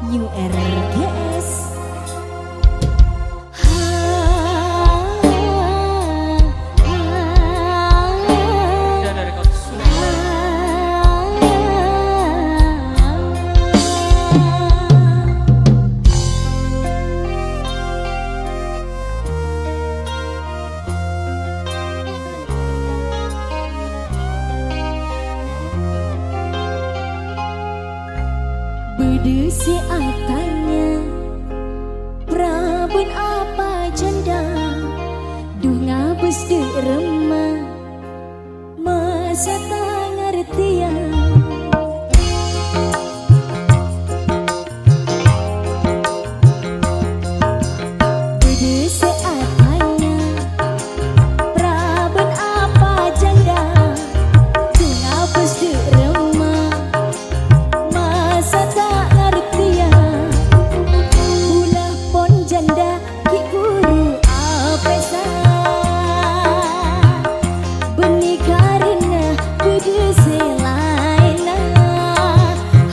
New RGS. Bedesi atanya Prabun apa janda Dunga bus de remah Masa tak ngertian Bedesi atanya Prabun apa janda Dunga bus de remah Masa tak janda ki guru apesa benih karena budi selaina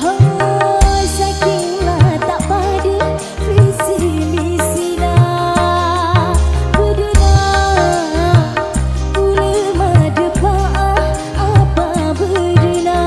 oh saking tak padi visi misina beduna ulama depa apa beduna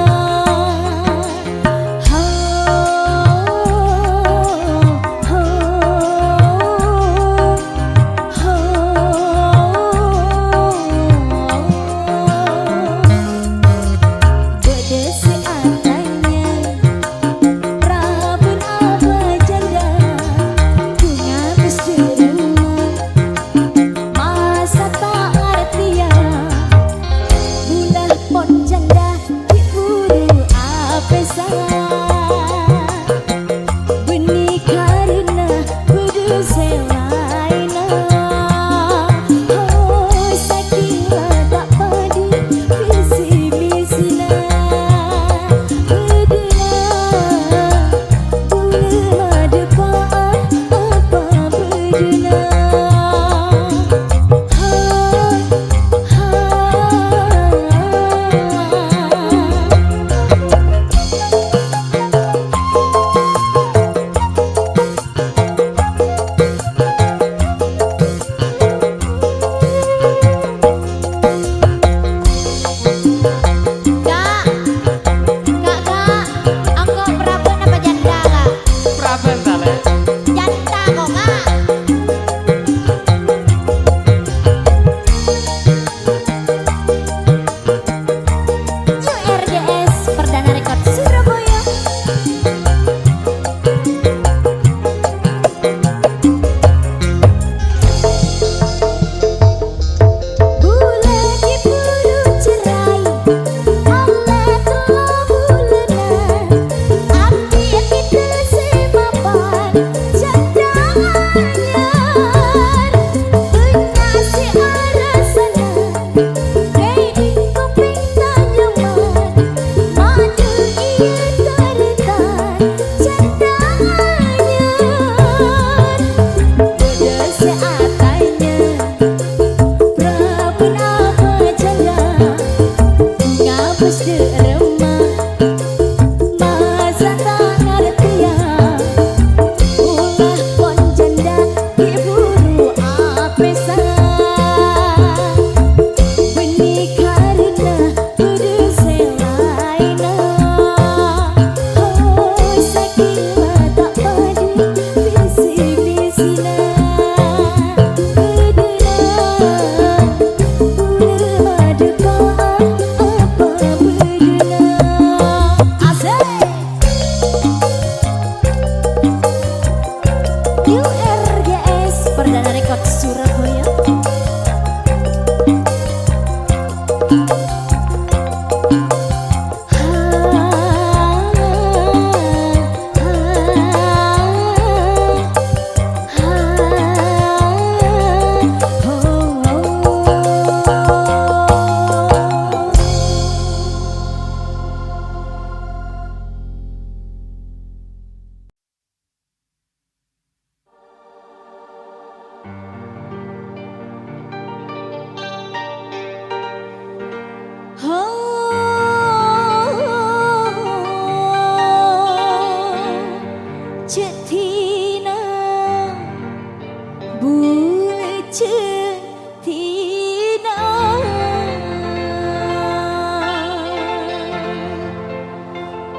cetina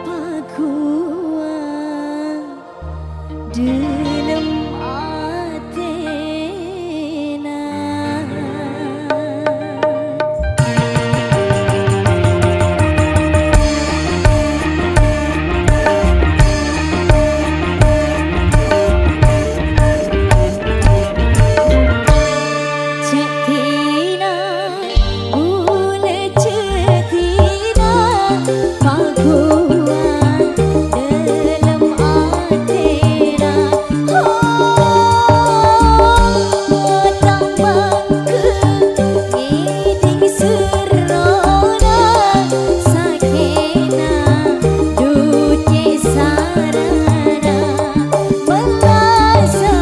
pakuan dalam atena. Cetina bule cetina pakuan dalam atena. Tambang ke iding serona sakena duce sarana melasa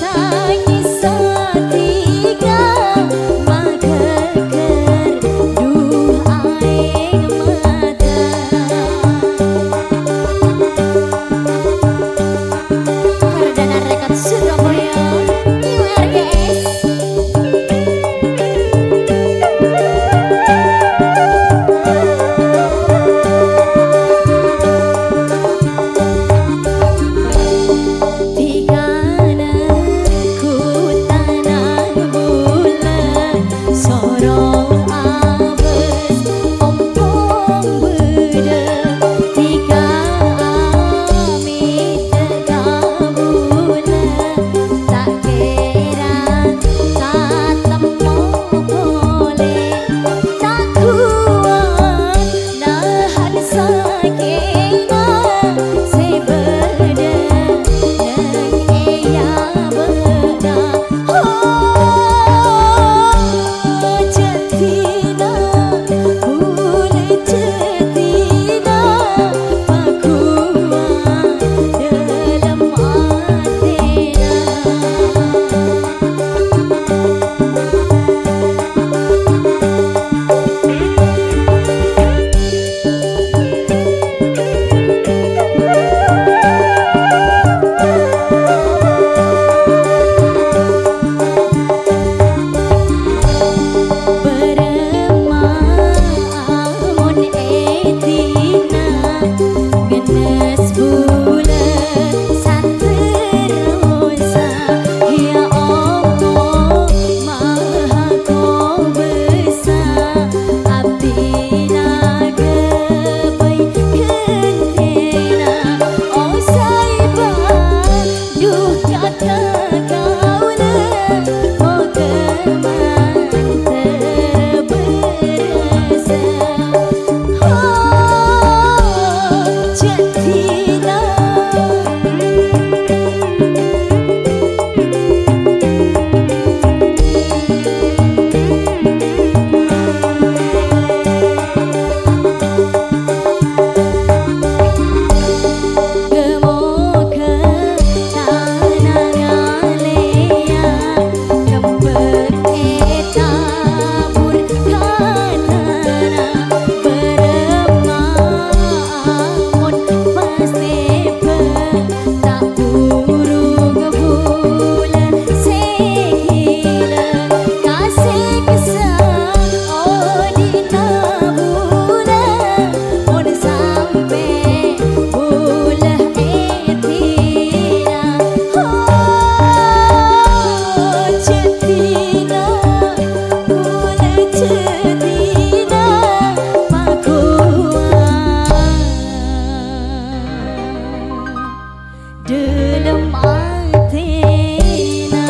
tangis satiga mageger duh aing mata. Perdana Record Surabaya New RGS. Tikana ku tanah bulan sorong abes ompong beda tiga amit kabulan tak kira tak temu boleh tak kuat nahan sakena sebeda neng eya beda. Cetina bule cetina pakuan dalam atena. Beremamun etina genes bulan santerosa ya Allah maha kau besar abdi nagebai kentena oh saiban duh kata kaula mau keman terberasa. Cetina gemoke tanah ngalea lembek eta burkanana beremamun pasepe tak burung bulan sekila kasih kesan odina bulan mun sampe bulah etina. Cetina bule cetina pakuan dalam atena.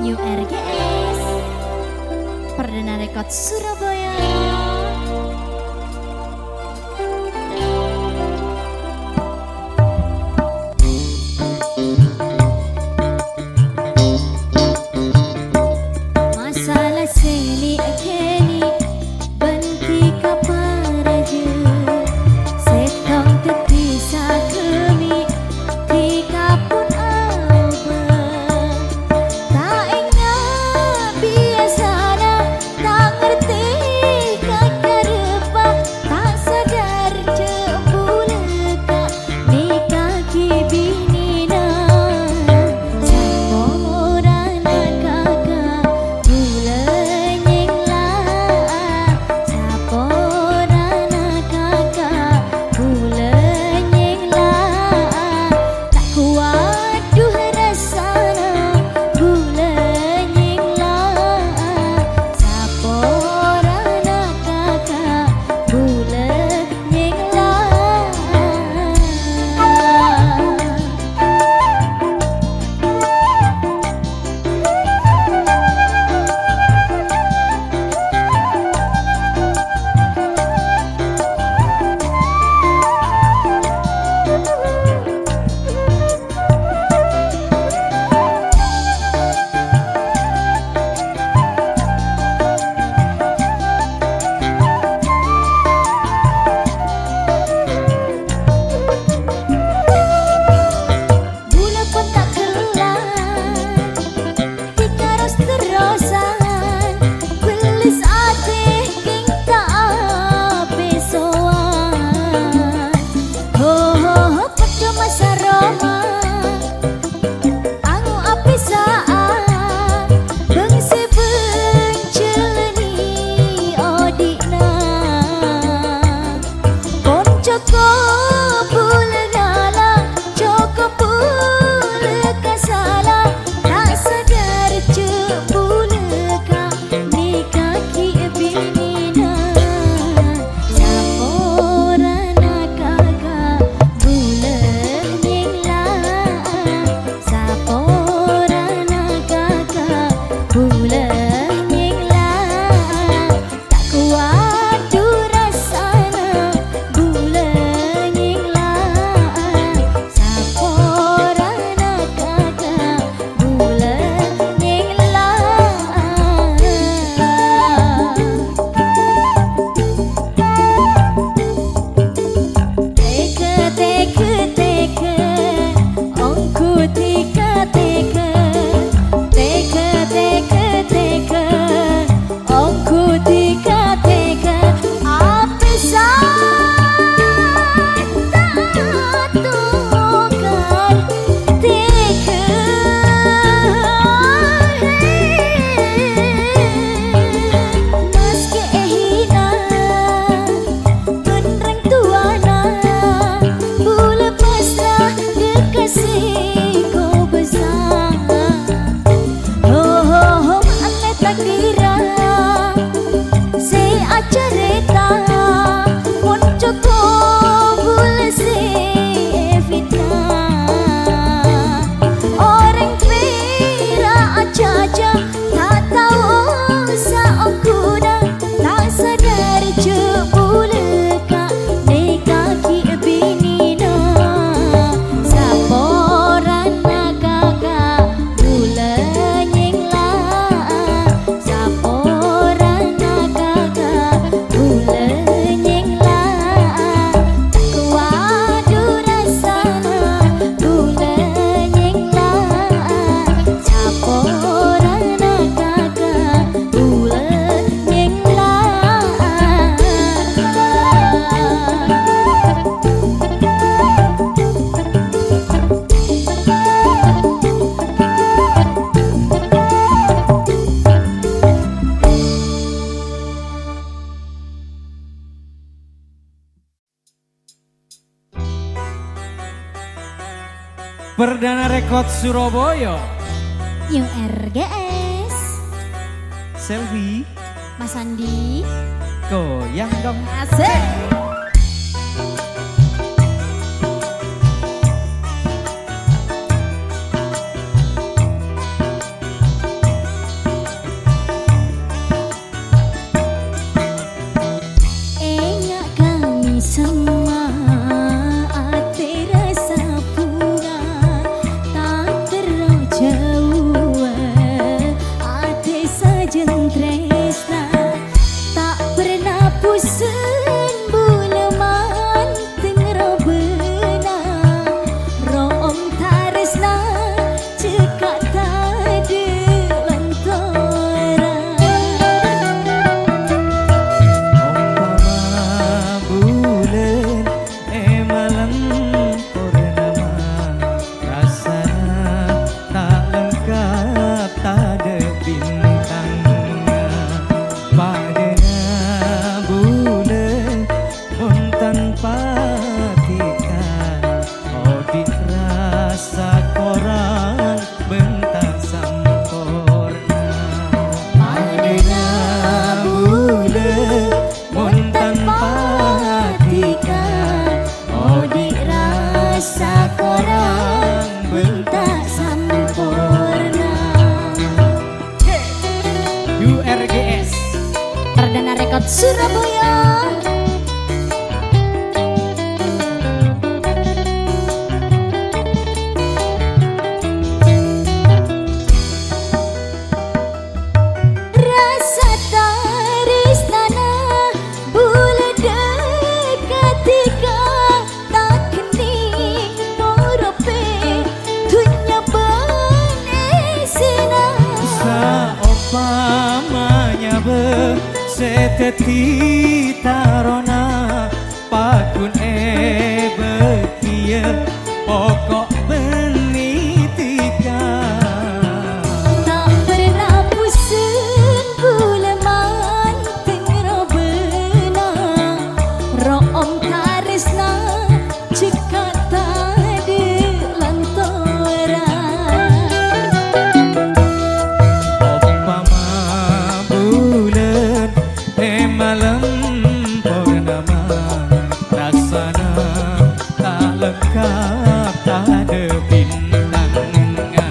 New RGS Perdana Record Surabaya. Joko bulese Evita orang pera aja tak tahu saokuna tak sadar jebule kak ne kaki binina saporan kakak bule nyengla saporan kakak bule nyengla kuadu rasana bule nyengla saporan kakak bule nyengla. Perdana Rekod Surabaya. New RGS Selfie Mas Andi goyang dong. asik. Eyak kami semua ate rasa bunga tak terjauh ate sajen tresna tak pernah pusing buleman tengro bena room taresna cekak tade lantaran. Umpama bulan malam purnama rasana tak lengkap tak ada bintangnya. Padana bulan pun tanpa tika odik rasa korang bentak sempurna. Padana bulan pun tanpa tika odik rasa korang bentak Sempurna URGS. Perdana Rekod Surabaya. Rasa taristana bule dekatika tak kening morope dunya benesina. Saumpamanya seteti tarona pakun bekia pokok benitika. Tak pernah pusing buleman tengro bena room taresna cekat tade lantaran. Umpama bulan malam purnama rasana tak lengkap tak ada bintangnya.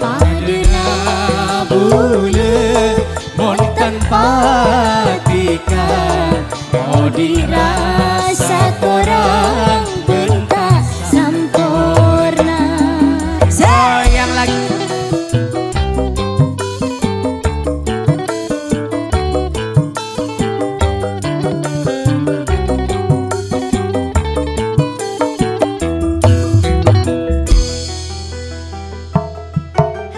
Padana bulan mon tanpa tika odi rasa korang bentak Sempurna sayang lagi.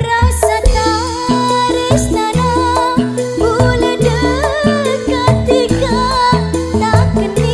rasa taresnana bule dekatika tak kening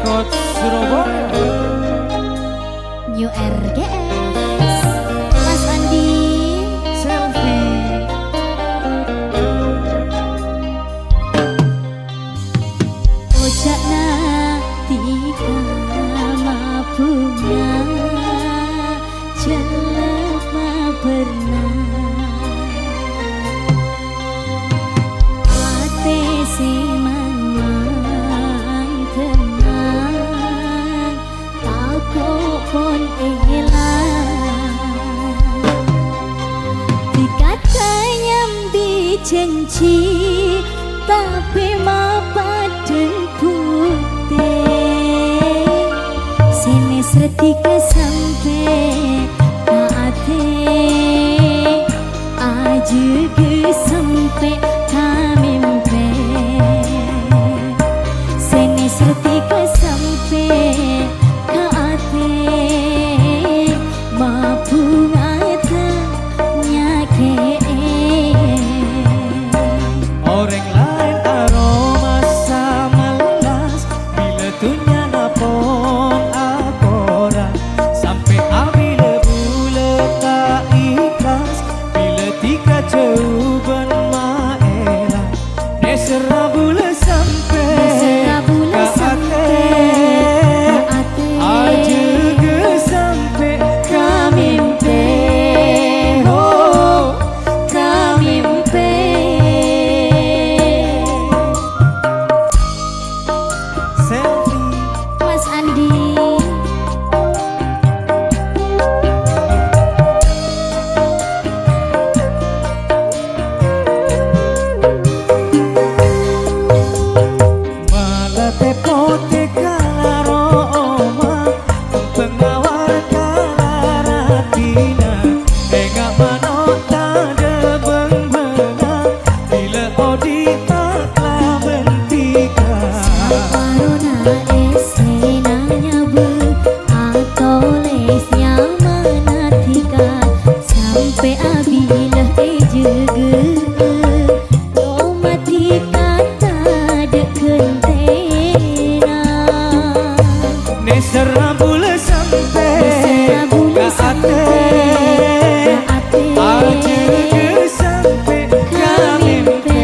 Record Surabaya. New RGS Mas Andi Selfie. Ojakna tika mabunga jelema pernah ate semang tenang aku pun elang dikata nyambi janji tapi mapaden putih sini setika sampai ate aja ke sampai kamimpe sini setika sampai ate mabung ata nyake Orang lain aroma samelas bila tunya napon akora sampai abila bula tak ikhlas bila tika jauh ben maela nesera bula sampai Bula sampai aja ke sampai kamimpe oh kamimpe selfie. Mas Andi Malah tepote kalaro oma pengawal kalaratina enggak manota de bengbena bila odi taklah bentika Corona esena nyabu atau lesnya manatika sampai abila ejege domatika tak kentena nesera bula sampai Bula ke ate aja ke sampai kamimpe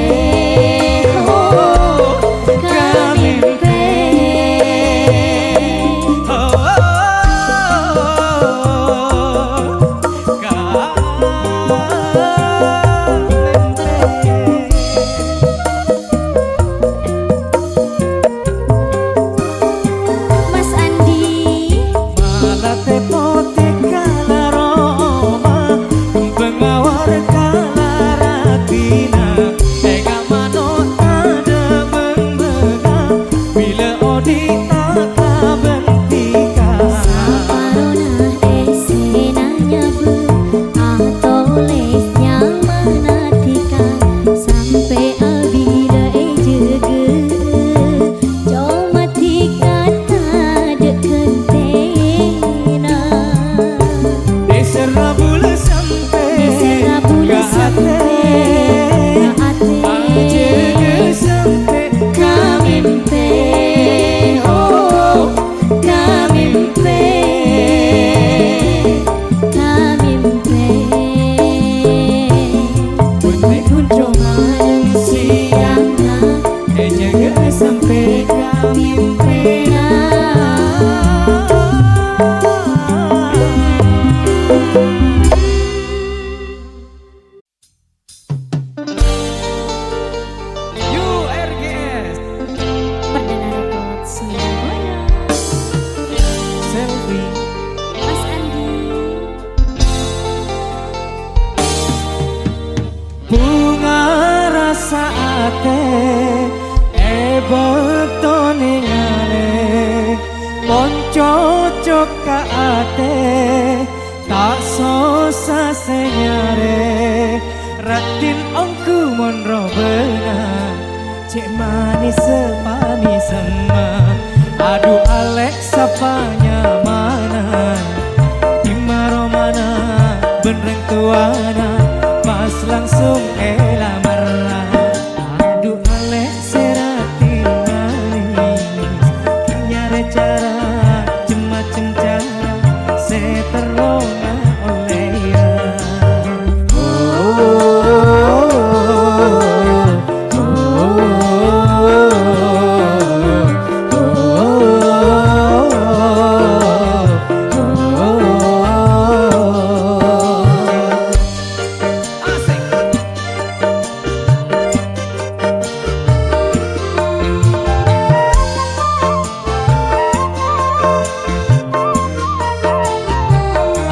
oh kamimpe Mas Andi malah tepote kalaroma pengawar kalaratina enggak manota de bengbena bila odi taklah bentika Corona esena nyabu atau lesnya manatika sampai abila ejege domatika tak kentena nesera bula sampai Nesera bula ke ate aja ke sampai kamimpe oh kamimpe kamimpe Bunyi kunjung Malam siang jaga sampai kamimpe URGS Perdana Record Surabaya selfie. Mas Andi Bunga rasa ate betone ngale poncocok ka ate tak sosa senyare ratin ongku monro benar cek manis manis sama aduh Alex sapanya mana imaro mana benreng tuana pas langsung lamar aduh Alex seratin manis nyare cara macam cara seterona oleh ya.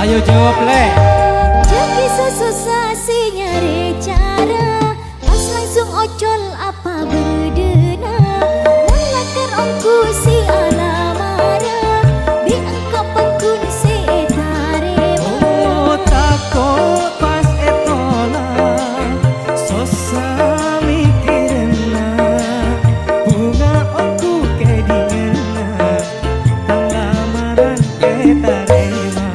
Ayo jawab le. Jadi susah si nyari cara, pas langsung ocol apa berdena. Mulakar ongku si alamara, bi engkau pekun si tarema. Oh takut pas etola, susah mikirna. Bunga aku kedingenna, tang lamaran ketarema.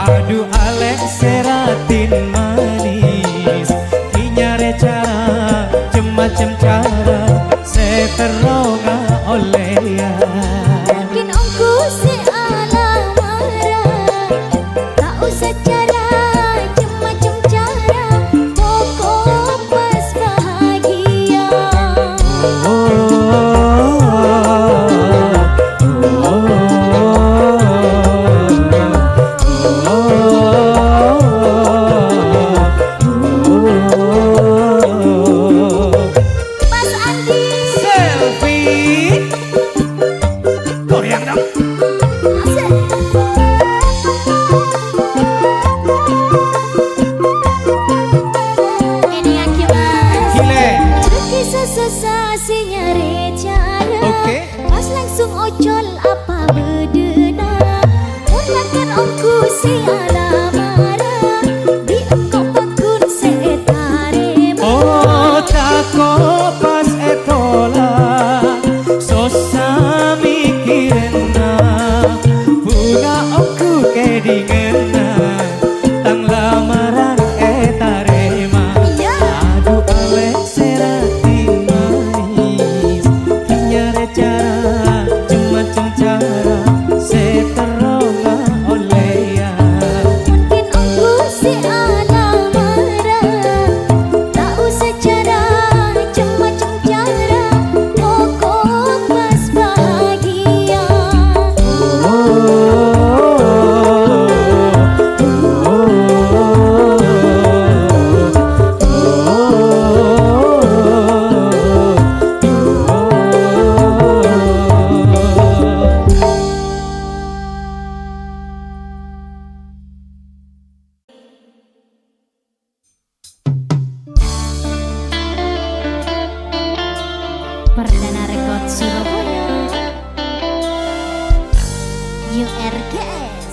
Aduh alek seratin manis, kinyare cara macam cara seteronga oleh ya. Mungkin ongku si alamara, tak usah cara macam cara, pokok pas bahagia. Mas Andi, Selfie, goyang dong. asik. Ini aki mas. Gile. Kisah susah si nyari cara, Oke. pas langsung ocol apa berdena. Mulakkan ongku si alamara, di engkau pekun si tarema. Oh takut pas etola, susah mikirna. Bunga aku kedingenna, tang lamaran etarema. Ya. Aduh alek seratin manis, kinyare cara macam cara seteronga oleh ya. Mungkin ongku si alamara, tak usah cara macam cara, pokok pas bahagia. Perdana Rekod Surabaya URGS.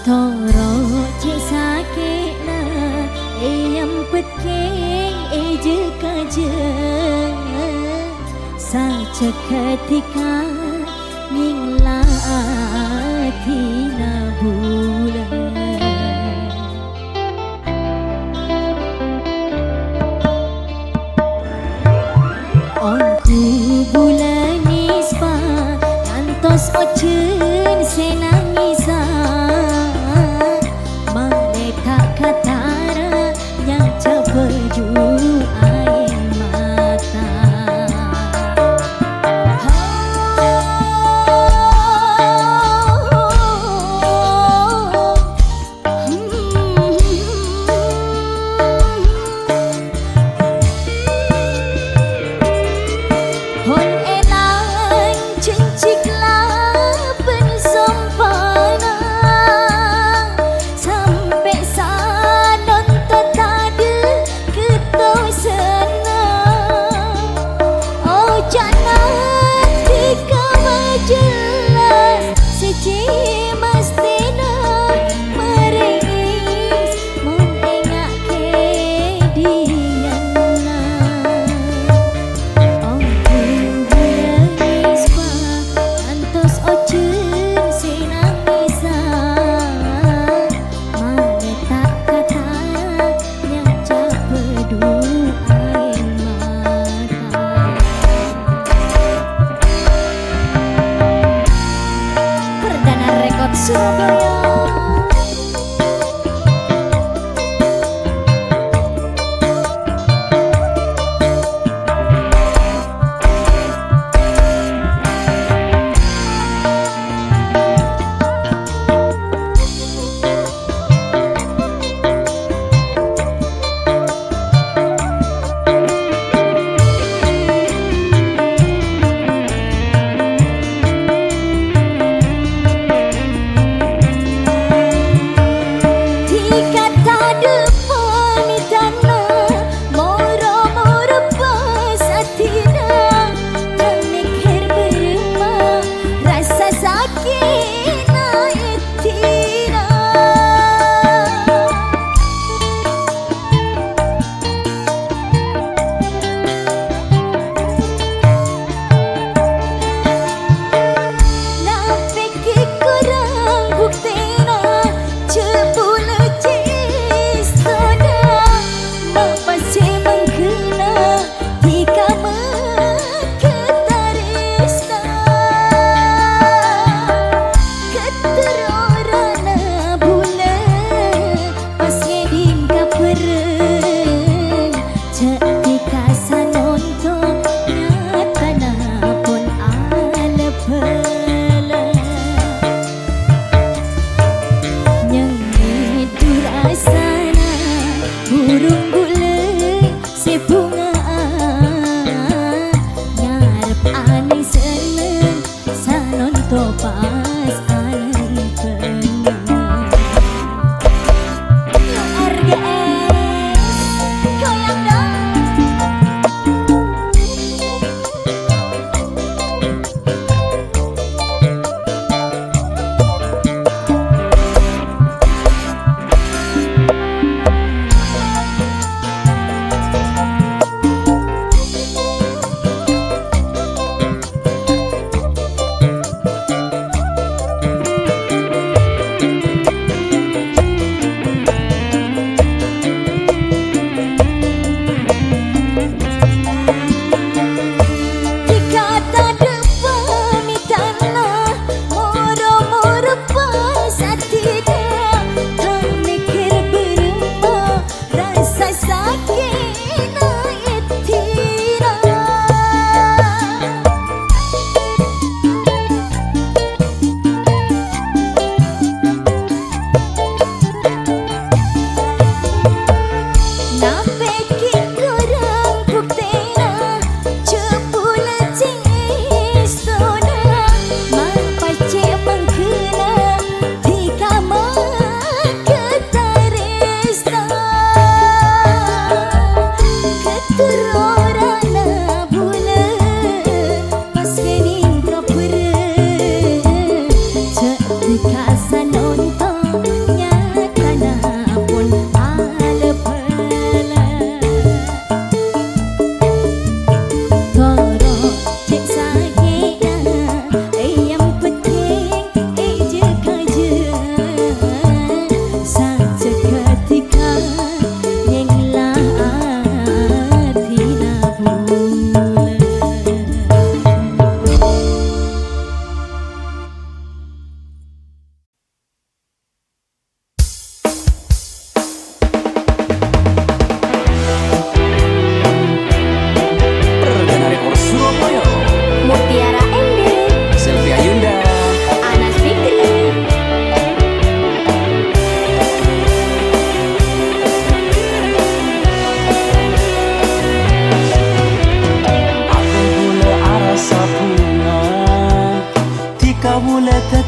Toro cik sakit na, yang peking je kajeng. Saja ketika ningla tina bulan. Ongku bulan nispa, ngantos ocen senangisa. Maleka katara yang cepeju air mata.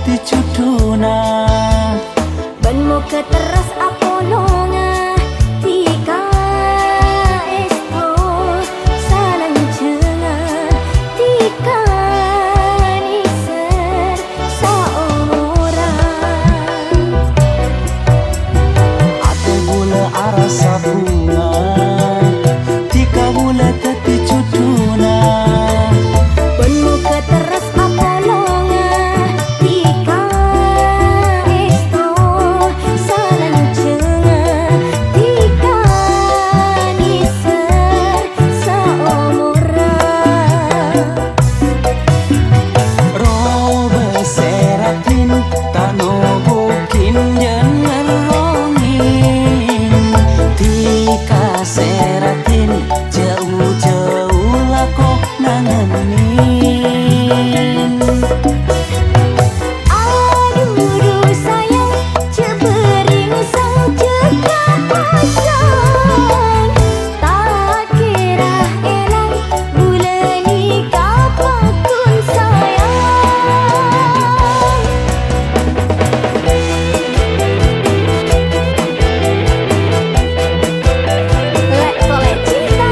keti cuduna Ben mo keteras apolonga tika esto salang cengan tika niser saomoran ate bula arasa bunga tika bula keti cuduna Ben mo keteras apolonga tika esto salang cengan tika niser saomoran robe seratin tano bukin jangan rongin tika seratin jauh-jauh lako nangenin aduh sayang cebering sang cekak pasang tak kira elang bulan nikah pakun sayang lek tolek cinta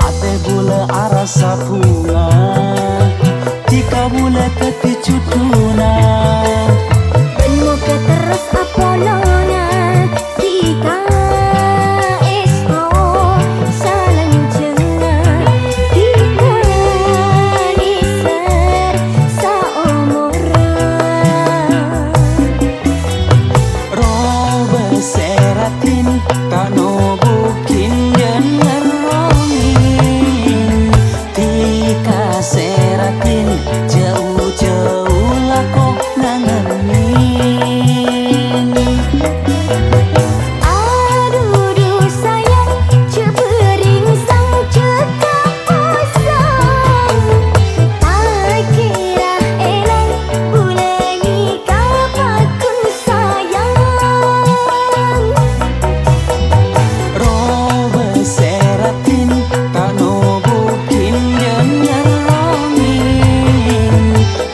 ate bula arasa bunga tika bula keti cuduna Ben mo keteras apolonga tika esto salang cengan tika niser saomoran robe seratin tano bukin jangan rongin tika seratin jauh-jauh lako nangenin aduh sayang cebering sang cekak pasang tak kira elang bulan nikah pakun sayang robe seratin tano bukin jangan rongin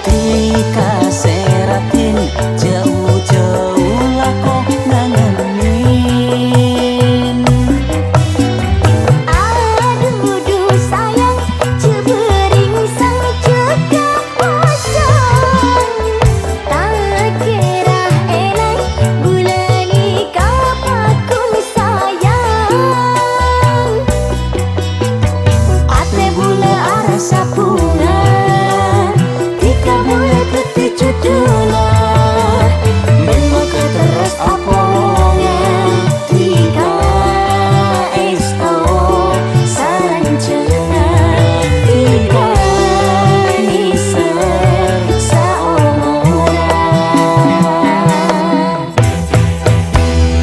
tika seratin jauh-jauh lako nangenin aduh sayang cebering sang cekak pasang tak kira elang bulan nikah pakun sayang ate bula arasa bunga tika bula keti cuduna memang keteras apolonga tika esto salang cengan tika niser saomoran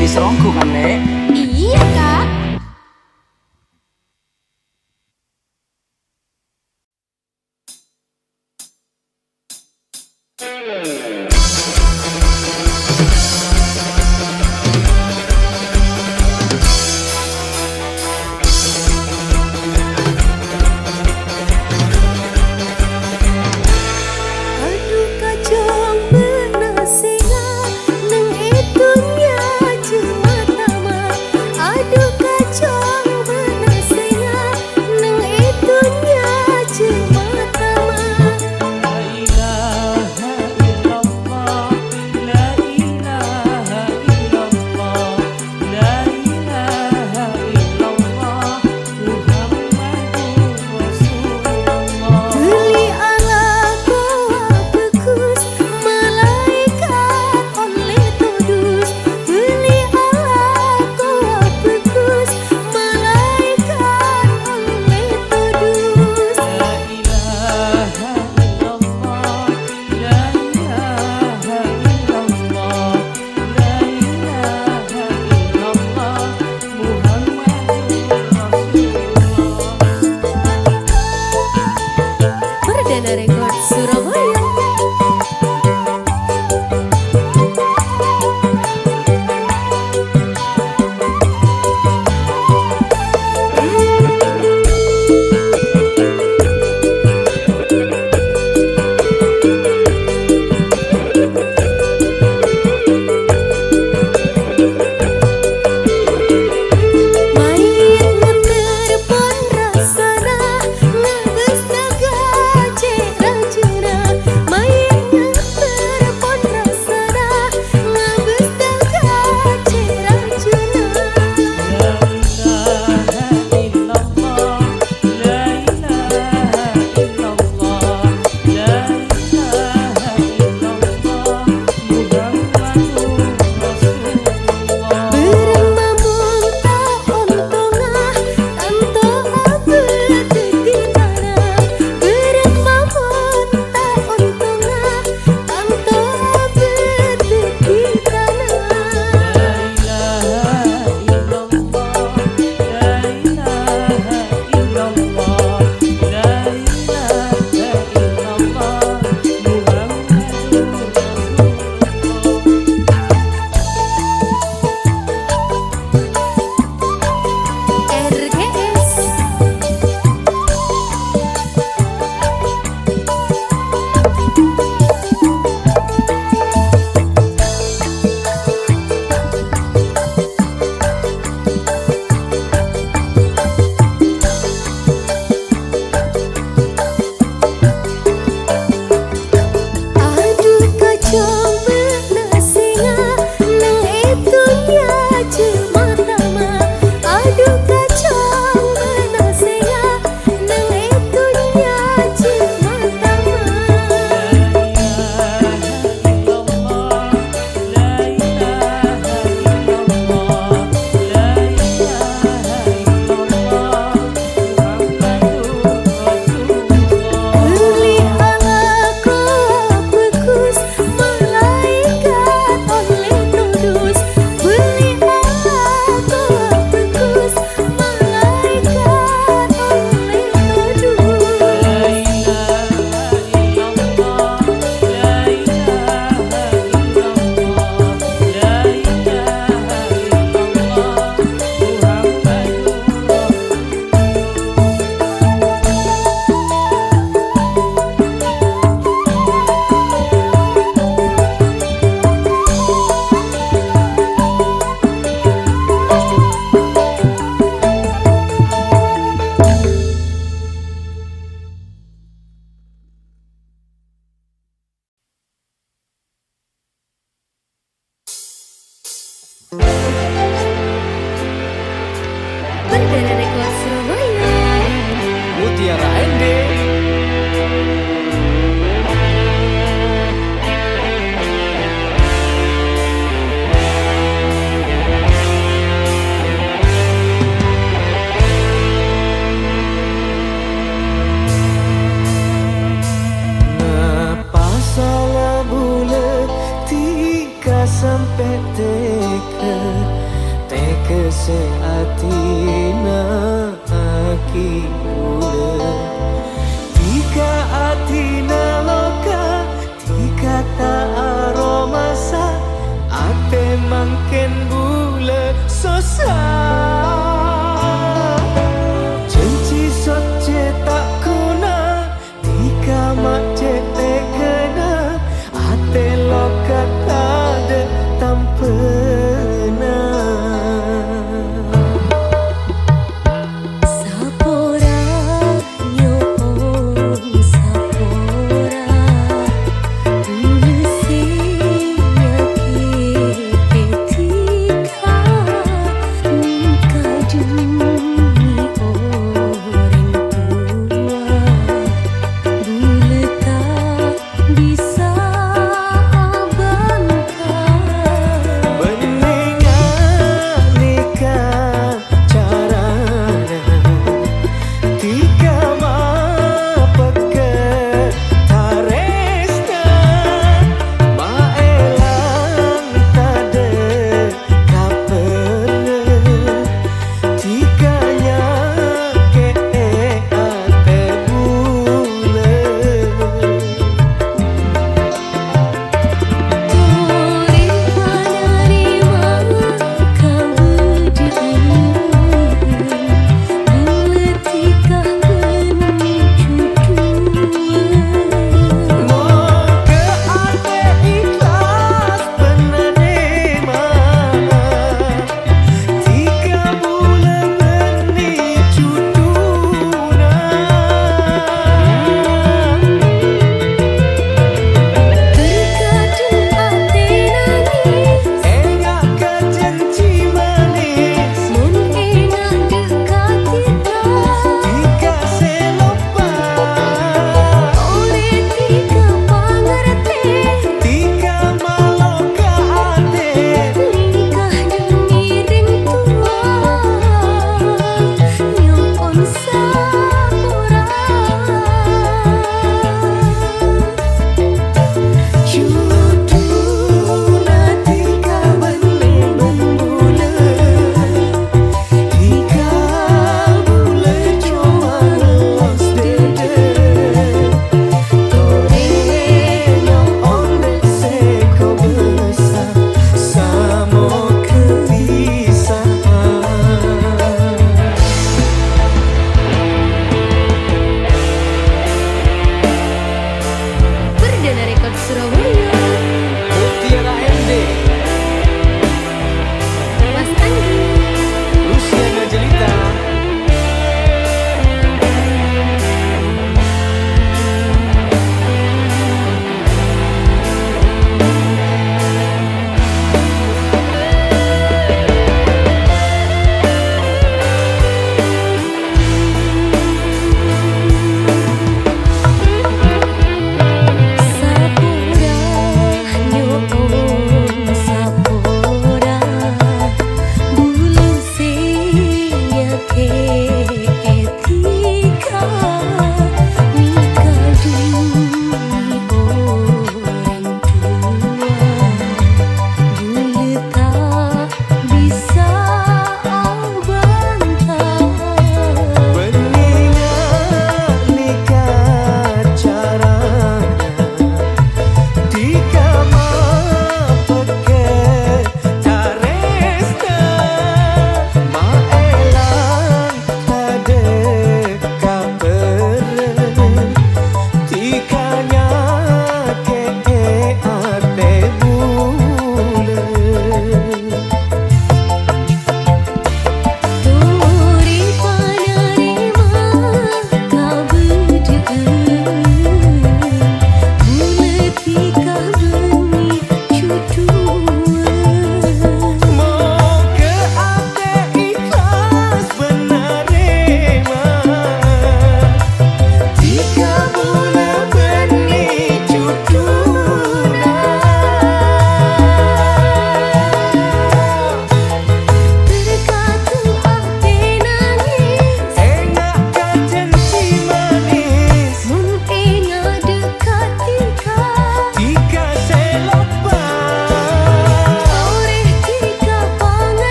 wis rongku kan Nek iya kak aduh kacang benasena neng itunya cematama aduh kacang benasena neng itunya cematama La ilaha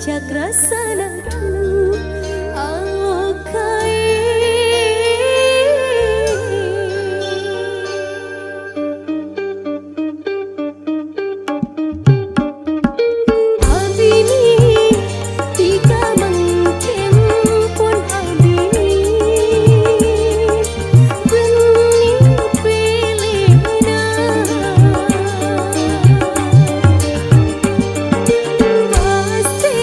cak rasa nantu akai abini tika mangkem pun abini bening pilihna pasti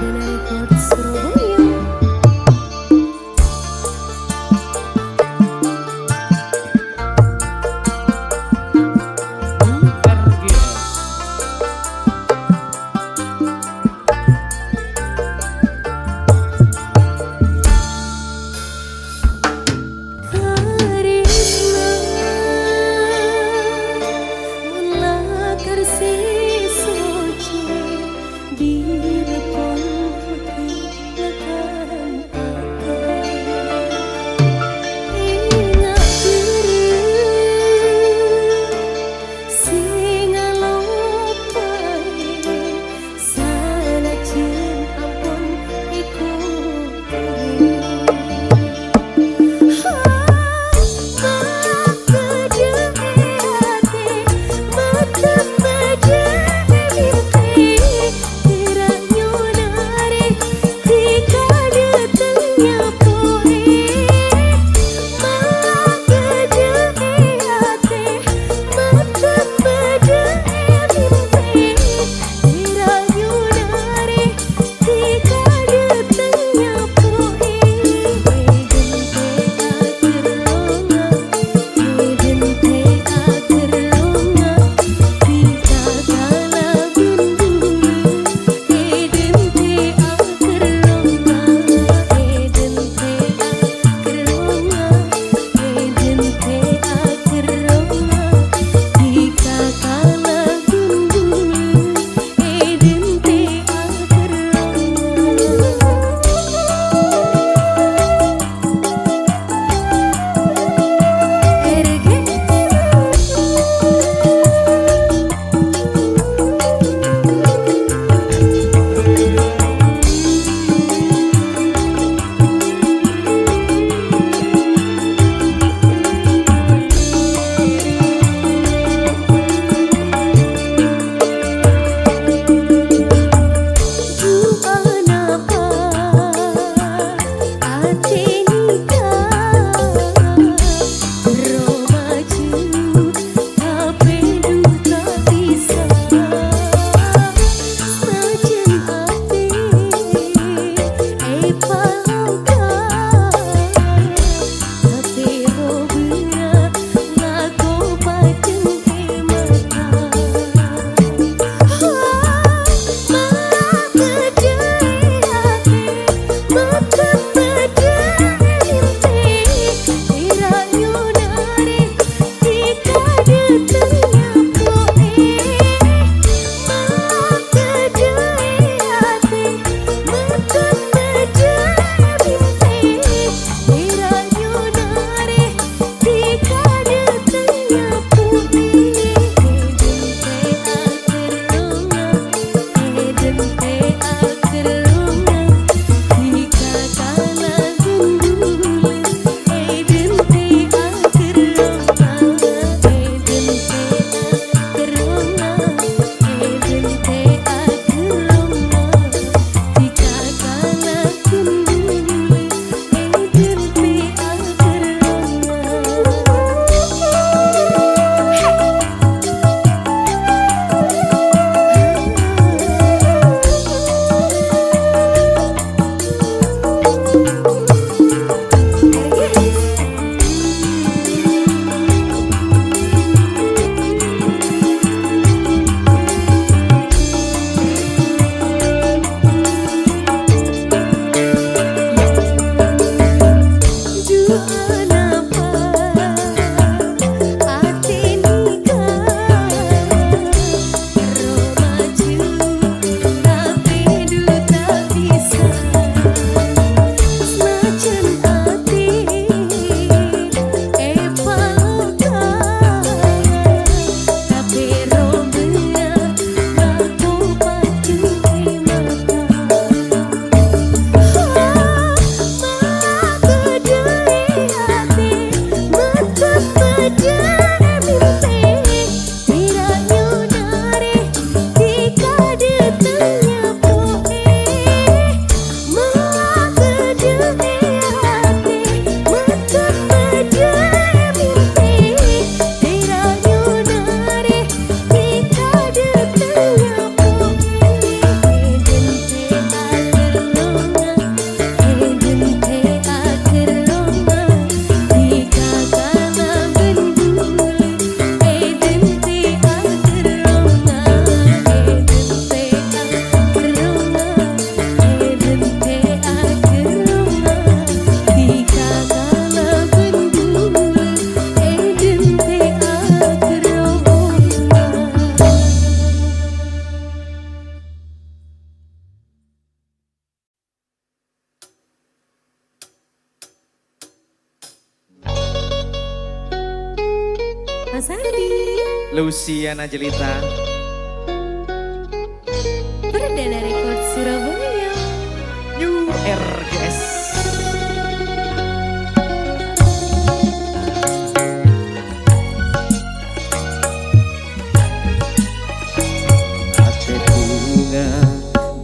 Dana Record Surabaya. Karisma mula kersi suci di depan hati Mas Andi. Luciana Jelita. Perdana Rekod Surabaya. New RGS. Ate bunga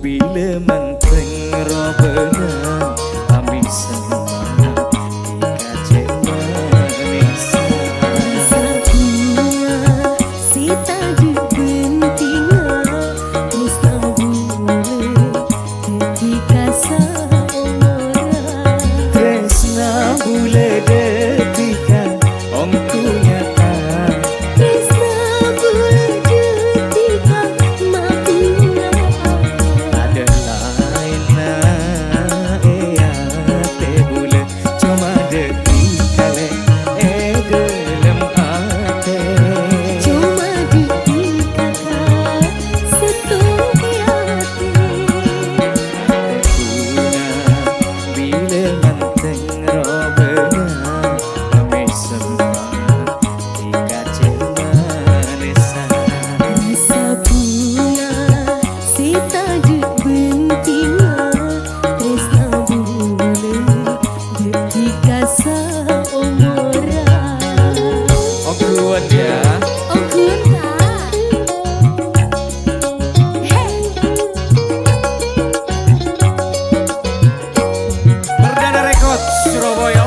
bila menteng robengan kami semua dikacek manis. Tresna bule detika om ku nyata. Ada lain na ea te bule cuma detika le gelem ate. Bila menteng robengan kami semua dikacek manisan. Oh kuat ya. Perdana Rekod Surabaya.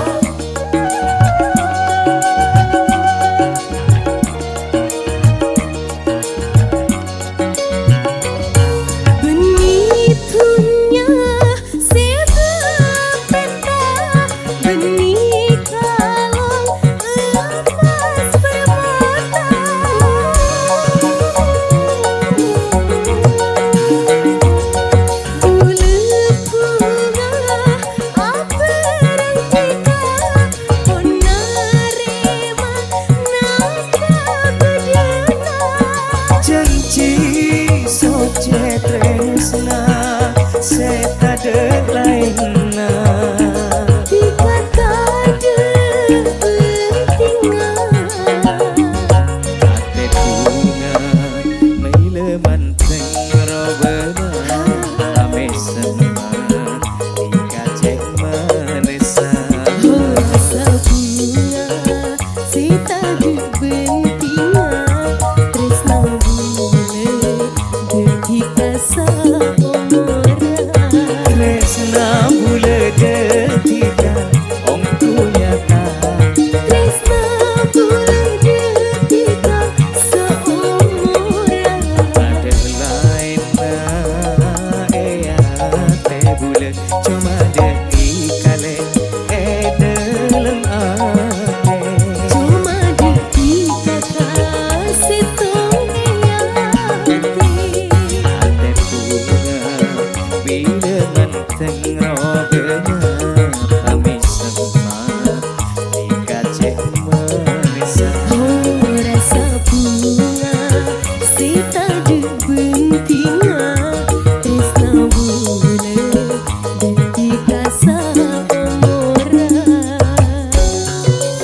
Janji soce tresna seta de lainna. Ate bunga meile menteng robengan kami semua dikacek manisan. Tresna bule detika om ku nyata. Ada lain na ea te bule cuma detika le dalam ate. Ate bunga bila menteng robengan kami semua dikacek manisan.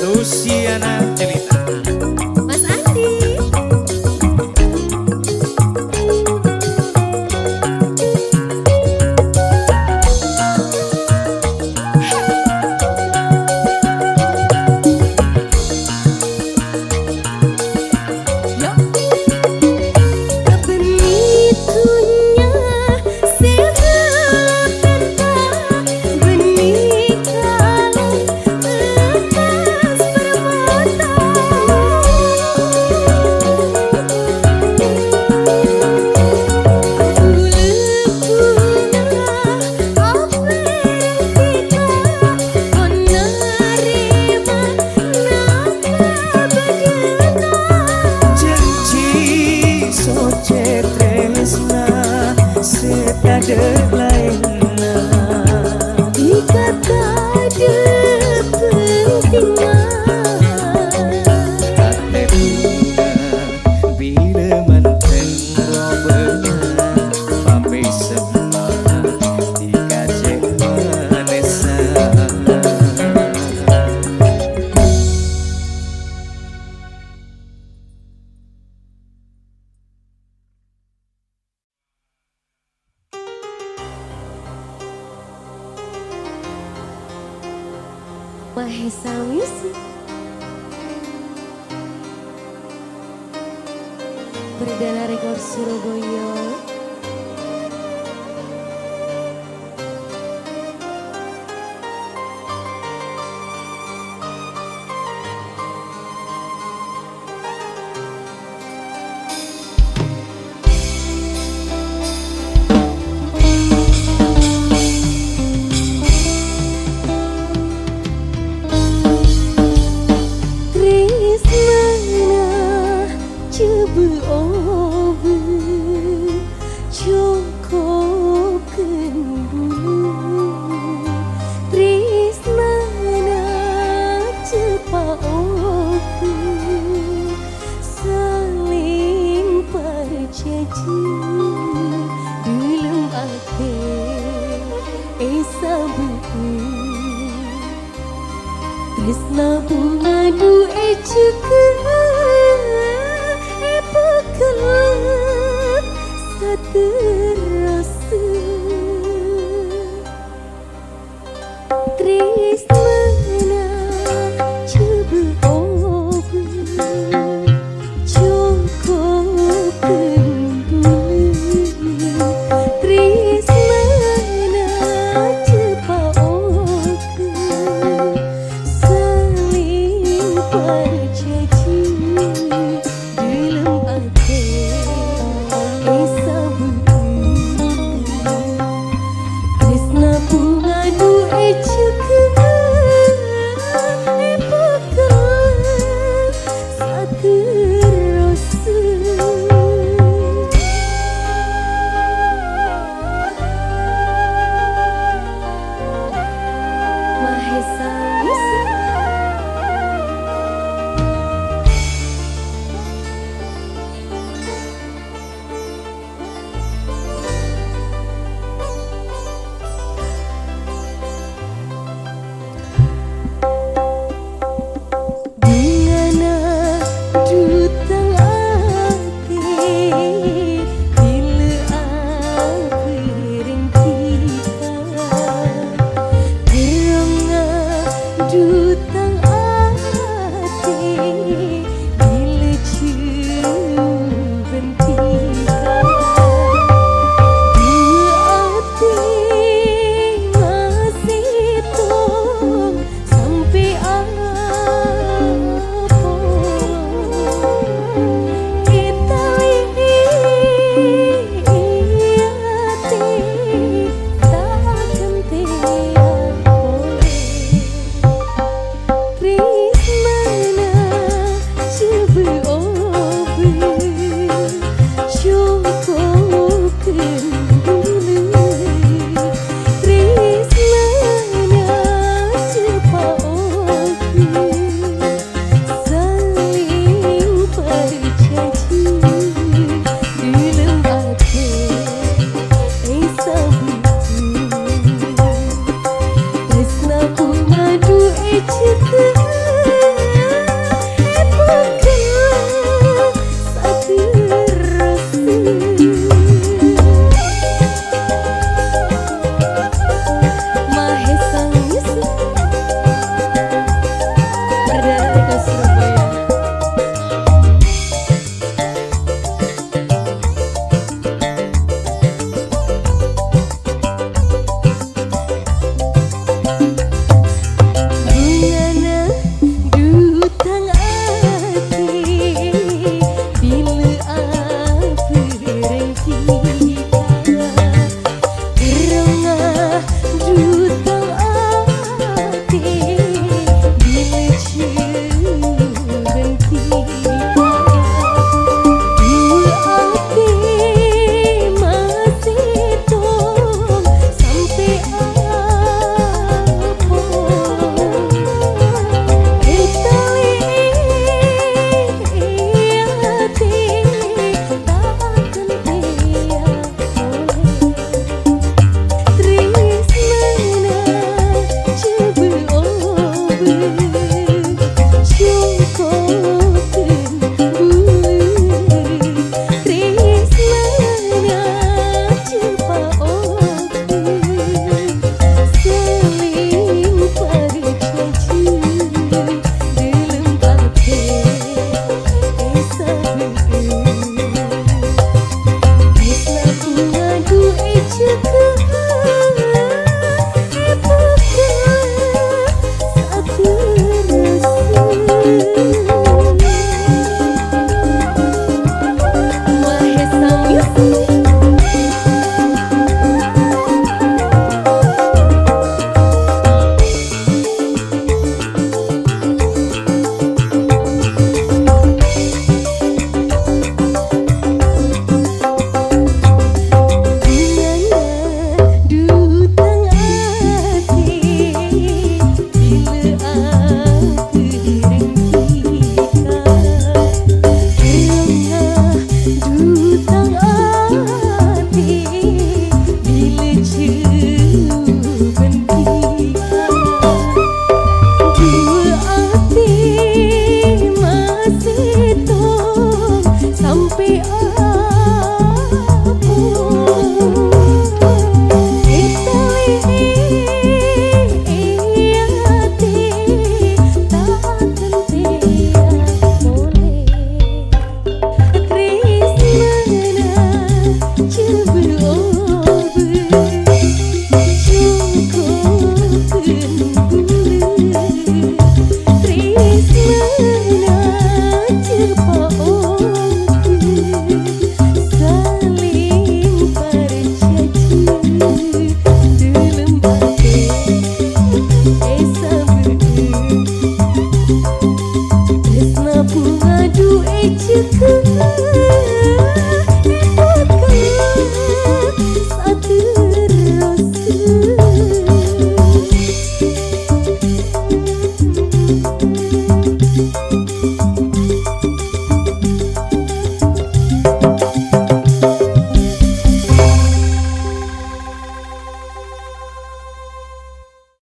Luciana Jelita. Mas Andi. Mahesa Music Perdana Rekor Surabaya. Tresna bunga duwe cekak pekelak saterasa tresna coba obu cukup kenduli tresna cepa obu berjanji dalam hati sabu tresna bunga duwe cekak pekelak saterasa Mahesa